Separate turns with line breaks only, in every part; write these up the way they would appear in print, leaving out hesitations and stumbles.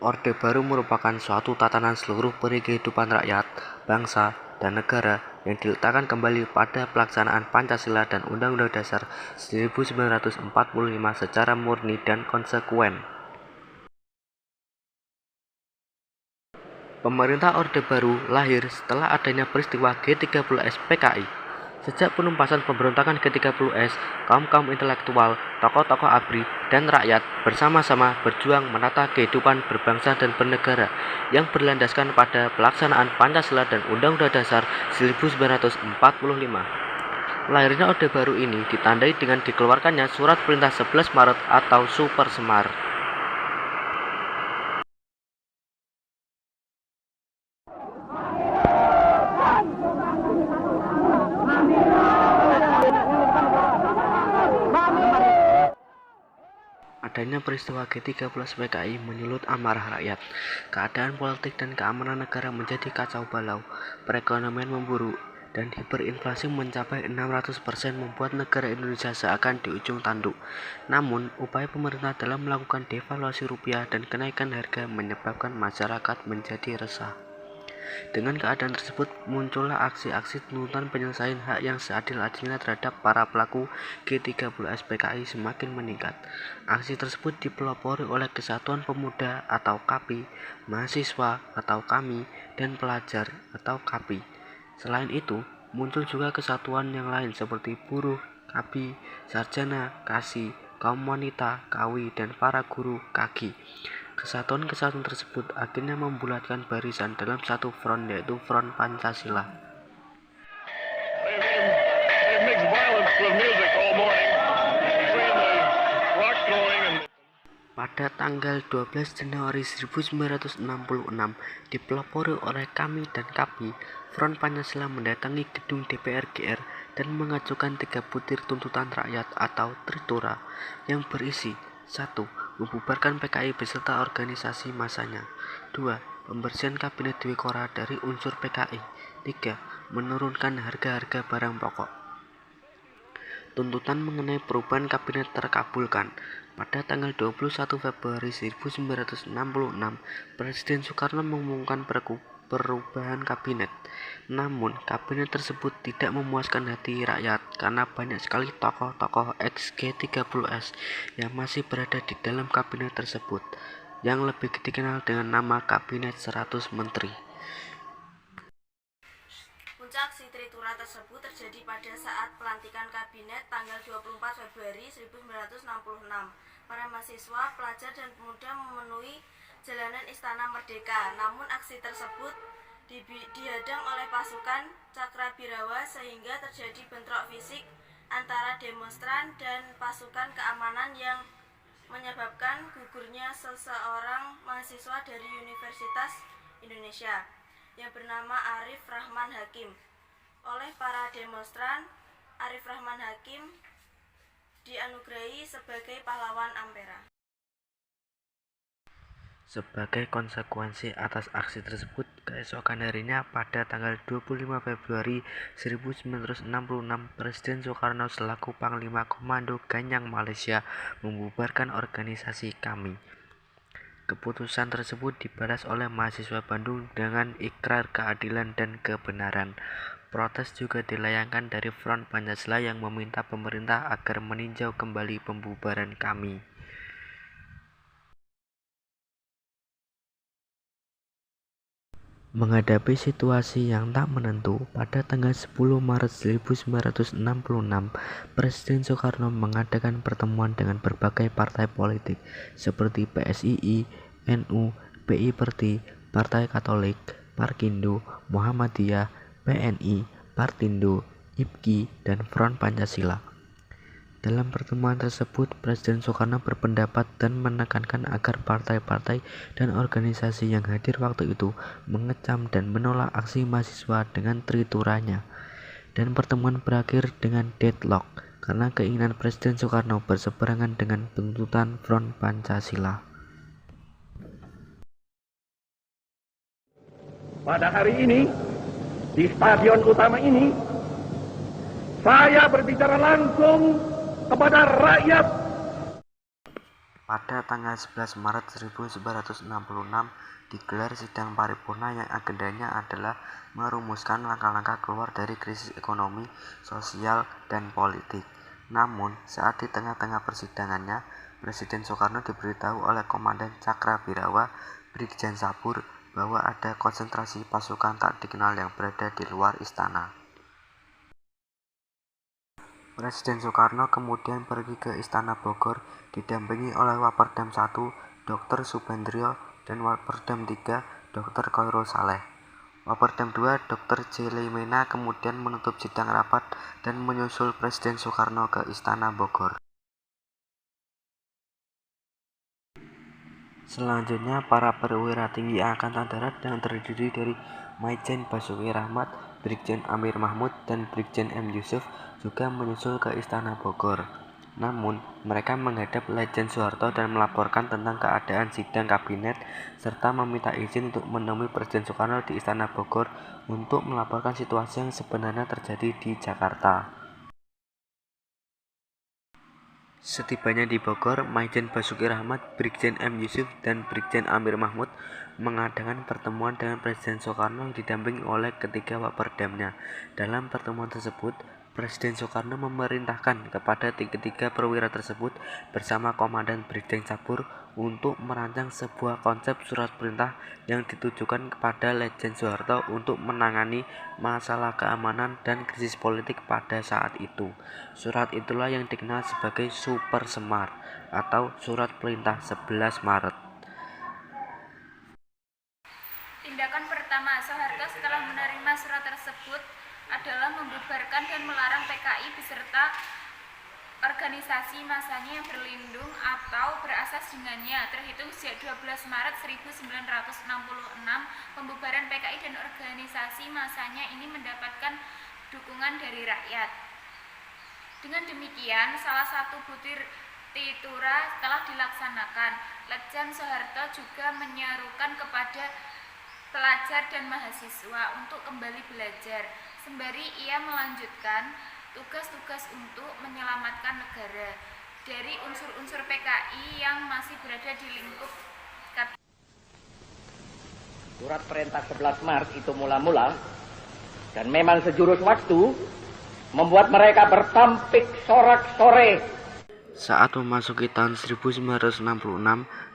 Orde Baru merupakan suatu tatanan seluruh peri kehidupan rakyat, bangsa, dan negara yang diletakkan kembali pada pelaksanaan Pancasila dan Undang-Undang Dasar 1945 secara murni dan konsekuen. Pemerintah Orde Baru lahir setelah adanya peristiwa G30S PKI. Sejak penumpasan pemberontakan G30S, kaum-kaum intelektual, tokoh-tokoh ABRI, dan rakyat bersama-sama berjuang menata kehidupan berbangsa dan bernegara yang berlandaskan pada pelaksanaan Pancasila dan Undang-Undang Dasar 1945. Lahirnya Orde Baru ini ditandai dengan dikeluarkannya Surat Perintah 11 Maret atau Super Semar. Adanya peristiwa G30 PKI menyulut amarah rakyat. Keadaan politik dan keamanan negara menjadi kacau balau. Perekonomian memburuk dan hiperinflasi mencapai 600% membuat negara Indonesia seakan di ujung tanduk. Namun, upaya pemerintah dalam melakukan devaluasi rupiah dan kenaikan harga menyebabkan masyarakat menjadi resah. Dengan keadaan tersebut, muncullah aksi-aksi tuntutan penyelesaian hak yang seadil-adilnya terhadap para pelaku G30S PKI semakin meningkat. Aksi tersebut dipelopori oleh Kesatuan Pemuda atau KAPI, mahasiswa atau KAMI, dan pelajar atau KAPI. Selain itu, muncul juga kesatuan yang lain seperti buruh, KABI, sarjana, KASI, kaum wanita, KAWI, dan para guru, KAGI. Kesatuan-kesatuan tersebut akhirnya membulatkan barisan dalam satu front, yaitu Front Pancasila. Pada tanggal 12 Januari 1966, dipelopori oleh KAMI dan KAPI, Front Pancasila mendatangi gedung DPR GR dan mengajukan 3 butir tuntutan rakyat atau Tritura yang berisi 1. Membubarkan PKI beserta organisasi masanya. 2. Pembersihan Kabinet Dwi Kora dari unsur PKI. 3. Menurunkan harga-harga barang pokok. Tuntutan mengenai perubahan kabinet terkabulkan. Pada tanggal 21 Februari 1966, Presiden Soekarno mengumumkan perubahan kabinet. Namun, kabinet tersebut tidak memuaskan hati rakyat karena banyak sekali tokoh-tokoh ex-G30S yang masih berada di dalam kabinet tersebut, yang lebih dikenal dengan nama Kabinet 100 Menteri.
Puncak aksi Tritura tersebut terjadi pada saat pelantikan kabinet tanggal 24 Februari 1966. Para mahasiswa, pelajar, dan pemuda memenuhi jalanan Istana Merdeka. Namun aksi tersebut dihadang oleh pasukan Cakrabirawa sehingga terjadi bentrok fisik antara demonstran dan pasukan keamanan yang menyebabkan gugurnya seseorang mahasiswa dari Universitas Indonesia yang bernama Arif Rahman Hakim. Oleh para demonstran, Arif Rahman Hakim dianugerahi sebagai pahlawan Ampera.
Sebagai konsekuensi atas aksi tersebut, keesokan harinya pada tanggal 25 Februari 1966, Presiden Soekarno selaku Panglima Komando Ganyang Malaysia membubarkan organisasi KAMI. Keputusan tersebut dibalas oleh mahasiswa Bandung dengan ikrar keadilan dan kebenaran. Protes juga dilayangkan dari Front Pancasila yang meminta pemerintah agar meninjau kembali pembubaran KAMI. Menghadapi situasi yang tak menentu, pada tanggal 10 Maret 1966, Presiden Soekarno mengadakan pertemuan dengan berbagai partai politik seperti PSII, NU, PI Perti, Partai Katolik, Parkindo, Muhammadiyah, PNI, Partindo, IPKI, dan Front Pancasila. Dalam pertemuan tersebut, Presiden Soekarno berpendapat dan menekankan agar partai-partai dan organisasi yang hadir waktu itu mengecam dan menolak aksi mahasiswa dengan trituranya. Dan pertemuan berakhir dengan deadlock karena keinginan Presiden Soekarno berseberangan dengan tuntutan Front Pancasila.
Pada hari ini, di stadion utama ini, saya berbicara langsung kepada rakyat
Pada tanggal 11 Maret 1966 digelar sidang paripurna yang agendanya adalah merumuskan langkah-langkah keluar dari krisis ekonomi, sosial, dan politik. Namun, saat di tengah-tengah persidangannya, Presiden Soekarno diberitahu oleh Komandan Cakrabirawa, Brigjen Sabur, bahwa ada konsentrasi pasukan tak dikenal yang berada di luar istana. Presiden Soekarno kemudian pergi ke Istana Bogor didampingi oleh Waperdam I, Dr. Subandrio, dan Waperdam III, Dr. Khairul Saleh. Waperdam II, Dr. J. Leimena kemudian menutup sidang rapat dan menyusul Presiden Soekarno ke Istana Bogor. Selanjutnya, para perwira tinggi Angkatan Darat yang terdiri dari Maijen Basuki Rahmat, Brigjen Amir Mahmud, dan Brigjen M. Yusuf juga menyusul ke Istana Bogor. Namun, mereka menghadap Letjen Soeharto dan melaporkan tentang keadaan sidang kabinet serta meminta izin untuk menemui Presiden Soekarno di Istana Bogor untuk melaporkan situasi yang sebenarnya terjadi di Jakarta. Setibanya di Bogor, Maijen Basuki Rahmat, Brigjen M. Yusuf, dan Brigjen Amir Mahmud mengadakan pertemuan dengan Presiden Soekarno didampingi oleh ketiga Waperdamnya. Dalam pertemuan tersebut, Presiden Soekarno memerintahkan kepada ketiga perwira tersebut bersama Komandan Brigjen Sabur untuk merancang sebuah konsep surat perintah yang ditujukan kepada Letjen Soeharto untuk menangani masalah keamanan dan krisis politik pada saat itu. Surat itulah yang dikenal sebagai Super Semar atau Surat Perintah 11 Maret.
Tindakan pertama Soeharto setelah menerima surat tersebut adalah membubarkan dan melarang PKI beserta organisasi masanya yang berlindung atau berasas dengannya. Terhitung sejak 12 Maret 1966, pembubaran PKI dan organisasi masanya ini mendapatkan dukungan dari rakyat. Dengan demikian, salah satu butir Titura telah dilaksanakan. Letjen Soeharto juga menyerukan kepada pelajar dan mahasiswa untuk kembali belajar. Sembari ia melanjutkan tugas-tugas untuk menyelamatkan negara dari unsur-unsur PKI yang masih berada di lingkup kabinet.
Surat perintah 11 Maret itu mula-mula dan memang sejurus waktu membuat mereka bertampik sorak-sore.
Saat memasuki tahun 1966,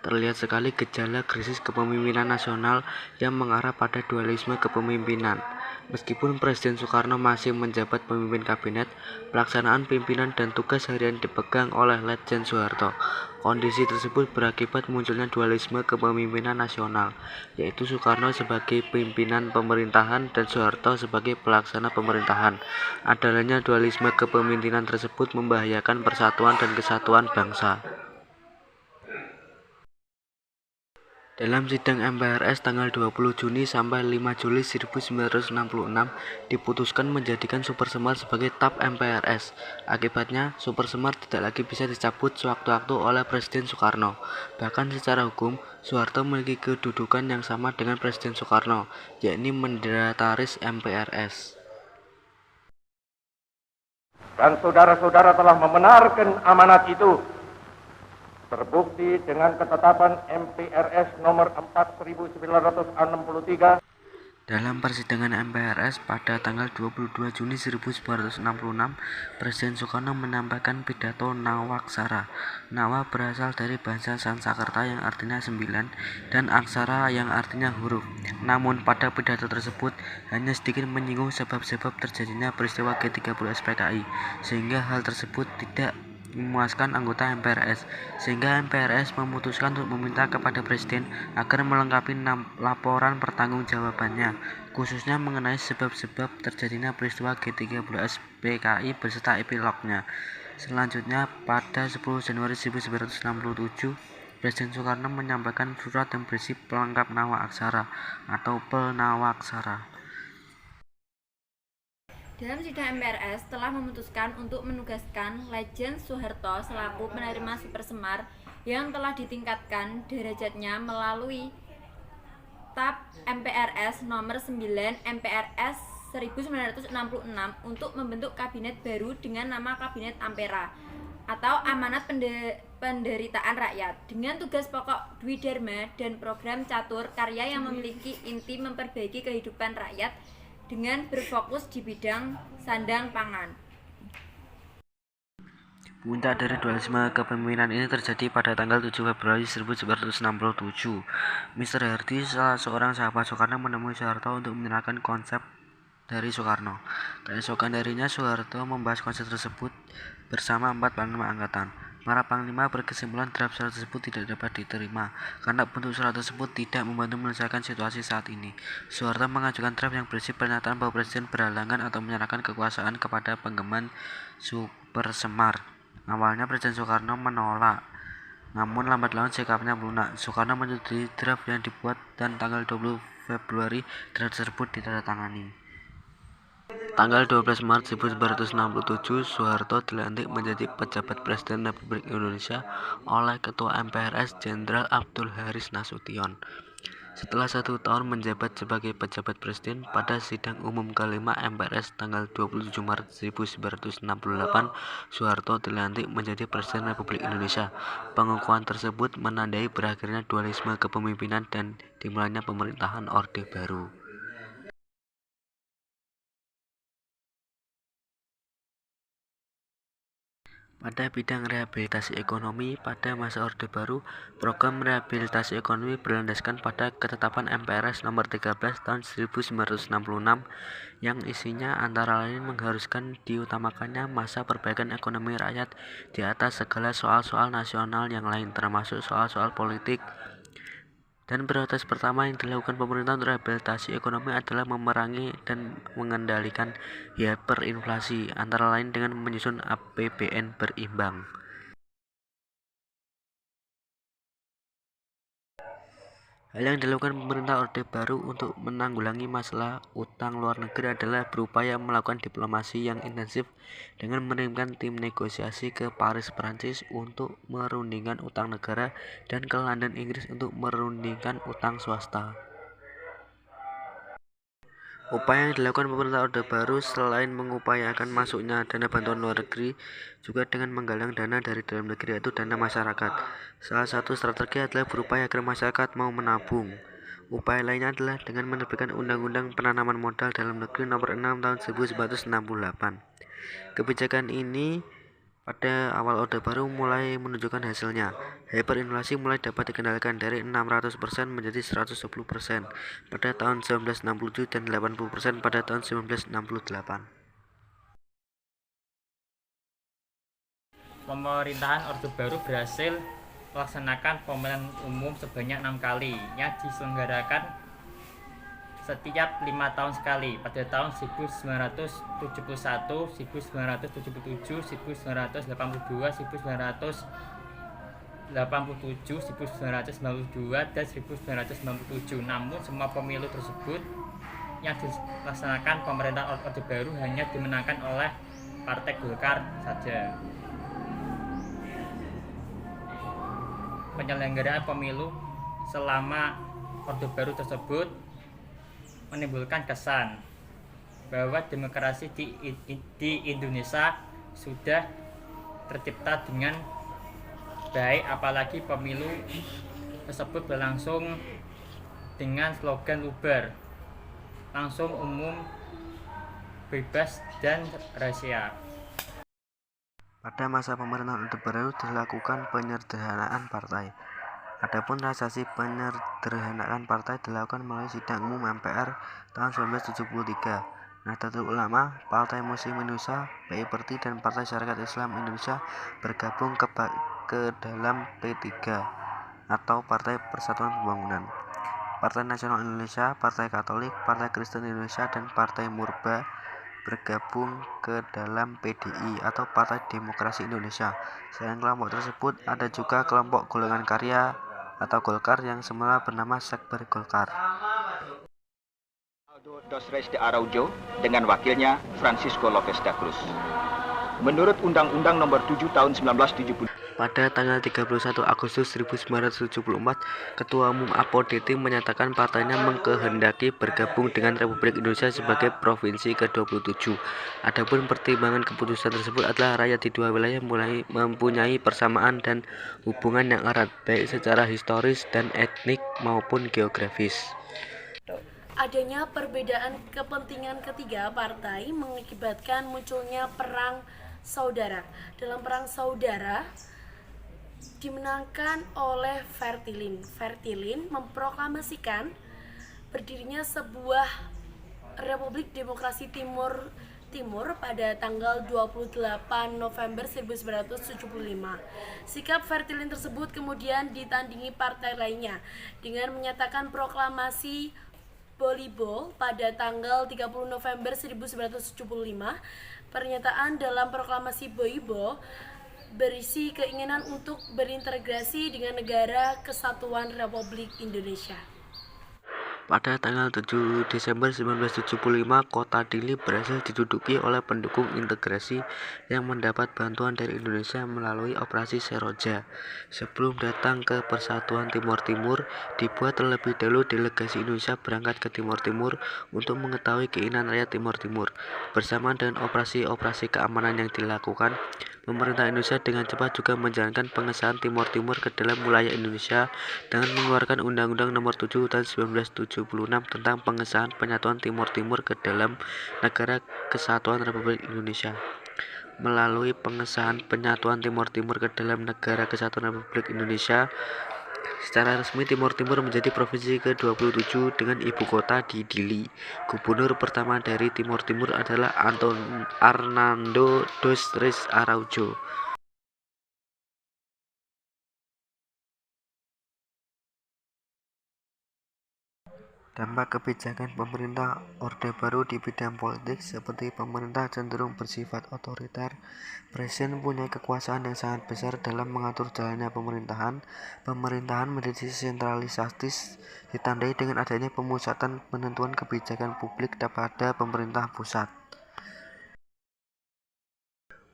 terlihat sekali gejala krisis kepemimpinan nasional yang mengarah pada dualisme kepemimpinan. Meskipun Presiden Soekarno masih menjabat pemimpin kabinet, pelaksanaan pimpinan dan tugas harian dipegang oleh Letjen Soeharto. Kondisi tersebut berakibat munculnya dualisme kepemimpinan nasional, yaitu Soekarno sebagai pimpinan pemerintahan dan Soeharto sebagai pelaksana pemerintahan. Adanya dualisme kepemimpinan tersebut membahayakan persatuan dan kesatuan bangsa. Dalam sidang MPRS tanggal 20 Juni sampai 5 Juli 1966 diputuskan menjadikan Super Semar sebagai TAP MPRS. Akibatnya, Super Semar tidak lagi bisa dicabut sewaktu-waktu oleh Presiden Soekarno. Bahkan secara hukum, Soeharto memiliki kedudukan yang sama dengan Presiden Soekarno, yakni Mendataris MPRS.
Dan saudara-saudara telah membenarkan amanat itu. Terbukti dengan ketetapan MPRS nomor 4963.
Dalam persidangan MPRS pada tanggal 22 Juni 1966, Presiden Soekarno menyampaikan pidato Nawaksara. Nawa berasal dari bahasa Sanskerta yang artinya 9 dan aksara yang artinya huruf. Namun pada pidato tersebut hanya sedikit menyinggung sebab-sebab terjadinya peristiwa G30 SPKI, sehingga hal tersebut tidak memuaskan anggota MPRS, sehingga MPRS memutuskan untuk meminta kepada Presiden agar melengkapi laporan pertanggungjawabannya, khususnya mengenai sebab-sebab terjadinya peristiwa G30 SPKI beserta epilognya. Selanjutnya, pada 10 Januari 1967, Presiden Soekarno menyampaikan surat yang berisi pelengkap Nawa Aksara atau Pelnawaksara.
Dalam sidang MPRS telah memutuskan untuk menugaskan Letjen Soeharto selaku penerima Super Semar yang telah ditingkatkan derajatnya melalui TAP MPRS nomor 9 MPRS 1966 untuk membentuk kabinet baru dengan nama Kabinet Ampera atau Amanat
penderitaan rakyat dengan tugas pokok Dwi Dharma dan program Catur Karya yang memiliki inti memperbaiki kehidupan rakyat dengan berfokus di bidang sandang pangan.
Puncak dari dualisme kepemimpinan ini terjadi pada tanggal 7 Februari 1967. Mr. Hardy, salah seorang sahabat Soekarno, menemui Soeharto untuk menyerahkan konsep dari Soekarno. Keesokan darinya Soeharto membahas konsep tersebut bersama 4 panglima angkatan. Para panglima berkesimpulan draft surat tersebut tidak dapat diterima karena bentuk surat tersebut tidak membantu menyelesaikan situasi saat ini. Soeharto mengajukan draft yang berisi pernyataan bahwa Presiden berhalangan atau menyerahkan kekuasaan kepada penggemar Super Semar. Awalnya Presiden Soekarno menolak, namun lambat laun sikapnya melunak. Soekarno menyetujui draft yang dibuat dan tanggal 20 Februari draft tersebut ditandatangani. Tanggal 12 Maret 1967, Soeharto dilantik menjadi pejabat Presiden Republik Indonesia oleh Ketua MPRS Jenderal Abdul Haris Nasution. Setelah 1 tahun menjabat sebagai pejabat presiden, pada sidang umum kelima MPRS tanggal 27 Maret 1968, Soeharto dilantik menjadi Presiden Republik Indonesia. Pengukuhan tersebut menandai berakhirnya dualisme kepemimpinan dan dimulainya pemerintahan Orde Baru. Pada bidang rehabilitasi ekonomi, pada masa Orde Baru, program rehabilitasi ekonomi berlandaskan pada ketetapan MPRS nomor 13 tahun 1966 yang isinya antara lain mengharuskan diutamakannya masa perbaikan ekonomi rakyat di atas segala soal-soal nasional yang lain, termasuk soal-soal politik. Dan prioritas pertama yang dilakukan pemerintah untuk rehabilitasi ekonomi adalah memerangi dan mengendalikan hiperinflasi, antara lain dengan menyusun APBN berimbang. Hal yang dilakukan pemerintah Orde Baru untuk menanggulangi masalah utang luar negeri adalah berupaya melakukan diplomasi yang intensif dengan mengirimkan tim negosiasi ke Paris, Prancis untuk merundingkan utang negara dan ke London, Inggris untuk merundingkan utang swasta. Upaya yang dilakukan pemerintah Orde Baru selain mengupayakan masuknya dana bantuan luar negeri, juga dengan menggalang dana dari dalam negeri, yaitu dana masyarakat. Salah satu strategi adalah berupaya agar masyarakat mau menabung. Upaya lainnya adalah dengan menerbitkan Undang-Undang Penanaman Modal Dalam Negeri Nomor 6 Tahun 1968. Kebijakan ini pada awal Orde Baru mulai menunjukkan hasilnya. Hiperinflasi mulai dapat dikendalikan dari 600% menjadi 110% pada tahun 1967 dan 80% pada tahun 1968.
Pemerintahan Orde Baru berhasil melaksanakan pemilihan umum sebanyak 6 kali yang diselenggarakan setiap 5 tahun sekali pada tahun 1971, 1977, 1982, 1987, 1992, dan 1997. Namun semua pemilu tersebut yang dilaksanakan pemerintah Orde Baru hanya dimenangkan oleh Partai Golkar saja. Penyelenggaraan pemilu selama Orde Baru tersebut menimbulkan kesan bahwa demokrasi di Indonesia sudah tercipta dengan baik, apalagi pemilu tersebut berlangsung dengan slogan luber, langsung, umum, bebas, dan rahasia.
Pada masa pemerintahan Orde Baru dilakukan penyederhanaan partai. Adapun realisasi penyederhanaan partai dilakukan melalui sidang umum MPR tahun 1973. Nahdlatul Ulama, Partai Muslim Indonesia, PIPerti, dan Partai Syarikat Islam Indonesia bergabung ke dalam P3 atau Partai Persatuan Pembangunan. Partai Nasional Indonesia, Partai Katolik, Partai Kristen Indonesia, dan Partai Murba bergabung ke dalam PDI atau Partai Demokrasi Indonesia. Selain kelompok tersebut, ada juga kelompok golongan karya atau Golkar yang semula bernama Sekber Golkar.
Aldo Dos Reis de Araujo dengan wakilnya Francisco Lopez da Cruz. Menurut Undang-Undang Nomor 7 Tahun 1970.
Pada tanggal 31 Agustus 1974, Ketua Umum APODT menyatakan partainya mengkehendaki bergabung dengan Republik Indonesia sebagai provinsi ke-27. Adapun pertimbangan keputusan tersebut adalah rakyat di dua wilayah mulai mempunyai persamaan dan hubungan yang erat, baik secara historis dan etnik maupun geografis.
Adanya perbedaan kepentingan ketiga partai mengakibatkan munculnya perang saudara. Dalam perang saudara dimenangkan oleh Fertilin. Fertilin memproklamasikan berdirinya sebuah Republik Demokrasi Timur pada tanggal 28 November 1975. Sikap Fertilin tersebut kemudian ditandingi partai lainnya dengan menyatakan proklamasi Bolibo pada tanggal 30 November 1975. Pernyataan dalam proklamasi Bolibo berisi keinginan untuk berintegrasi dengan Negara Kesatuan Republik Indonesia.
Pada tanggal 7 Desember 1975, kota Dili berhasil diduduki oleh pendukung integrasi yang mendapat bantuan dari Indonesia melalui Operasi Seroja. Sebelum datang ke Persatuan Timur Timur, dibuat terlebih dahulu delegasi Indonesia berangkat ke Timur Timur untuk mengetahui keinginan rakyat Timur Timur. Bersamaan dengan operasi-operasi keamanan yang dilakukan, pemerintah Indonesia dengan cepat juga menjalankan pengesahan Timur Timur ke dalam wilayah Indonesia dengan mengeluarkan Undang-Undang Nomor 7 Tahun 1976 tentang pengesahan penyatuan Timur Timur ke dalam Negara Kesatuan Republik Indonesia. Melalui pengesahan penyatuan Timur Timur ke dalam Negara Kesatuan Republik Indonesia, secara resmi Timur Timur menjadi provinsi ke-27 dengan ibu kota di Dili. Gubernur pertama dari Timur Timur adalah Hernando dos Reis Araujo. Dampak kebijakan pemerintah Orde Baru di bidang politik seperti pemerintah cenderung bersifat otoriter, presiden punya kekuasaan yang sangat besar dalam mengatur jalannya pemerintahan menjadi sentralisatis ditandai dengan adanya pemusatan penentuan kebijakan publik pada pemerintah pusat.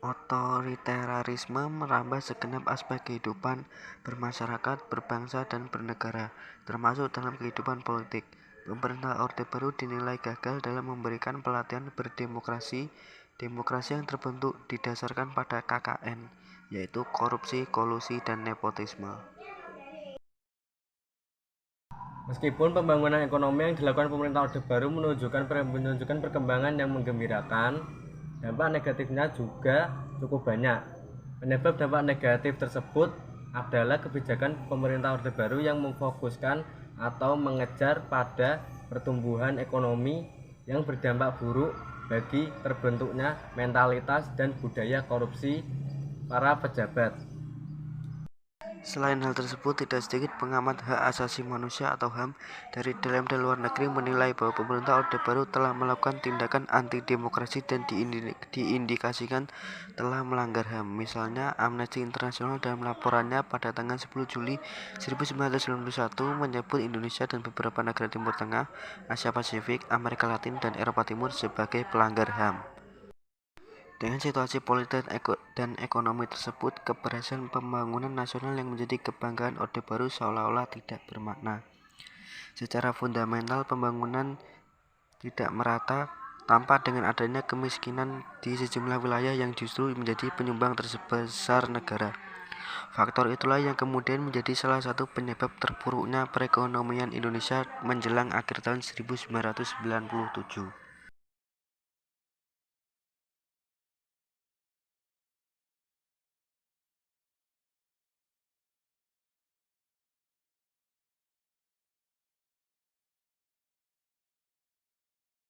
Otoriterisme merambah segenap aspek kehidupan bermasyarakat, berbangsa, dan bernegara, termasuk dalam kehidupan politik. Pemerintah Orde Baru dinilai gagal dalam memberikan pelatihan berdemokrasi, demokrasi yang terbentuk didasarkan pada KKN, yaitu korupsi, kolusi, dan nepotisme.
Meskipun pembangunan ekonomi yang dilakukan pemerintah Orde Baru menunjukkan perkembangan yang menggembirakan, dampak negatifnya juga cukup banyak. Penyebab dampak negatif tersebut adalah kebijakan pemerintah Orde Baru yang memfokuskan atau mengejar pada pertumbuhan ekonomi yang berdampak buruk bagi terbentuknya mentalitas dan budaya korupsi para pejabat.
Selain hal tersebut, tidak sedikit pengamat hak asasi manusia atau HAM dari dalam dan luar negeri menilai bahwa pemerintah Orde Baru telah melakukan tindakan anti-demokrasi dan diindikasikan telah melanggar HAM. Misalnya, Amnesty International dalam laporannya pada tanggal 10 Juli 1991 menyebut Indonesia dan beberapa negara Timur Tengah, Asia Pasifik, Amerika Latin, dan Eropa Timur sebagai pelanggar HAM. Dengan situasi politik dan ekonomi tersebut, keberhasilan pembangunan nasional yang menjadi kebanggaan Orde Baru seolah-olah tidak bermakna. Secara fundamental, pembangunan tidak merata, tampak dengan adanya kemiskinan di sejumlah wilayah yang justru menjadi penyumbang terbesar negara. Faktor itulah yang kemudian menjadi salah satu penyebab terpuruknya perekonomian Indonesia menjelang akhir tahun 1997.